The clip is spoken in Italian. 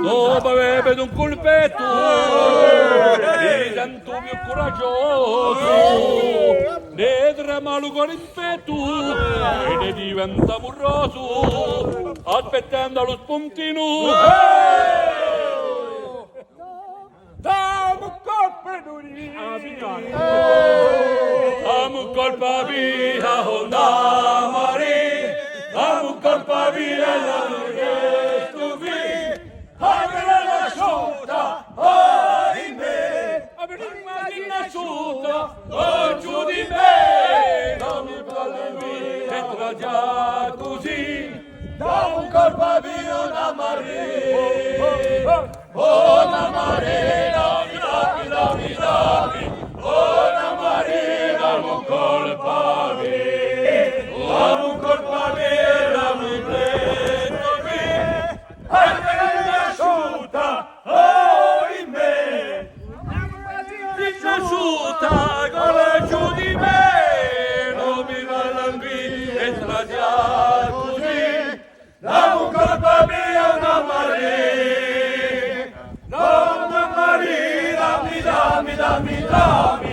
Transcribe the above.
dopo avere un colpetto, mi sento più coraggioso, ne tremalo con il petto e ne diventa murroso, aspettando lo spuntino. Damo colpa Amo colpa via, onda mare, amo colpa via, la luce tu vi, apre la sciolta, oh in me, apre la sciolta, oh giù di me, non mi parli, entra già così, damo colpa via, onda mare, onda mare, dammi, onda mare, damo colpa via, damo colpa via, dammi preso me, anche la asciutta, oh in me, disasciutta, con giù di me, non mi malanvi, entra già così, damo colpa via, una mare, dammi, dammi,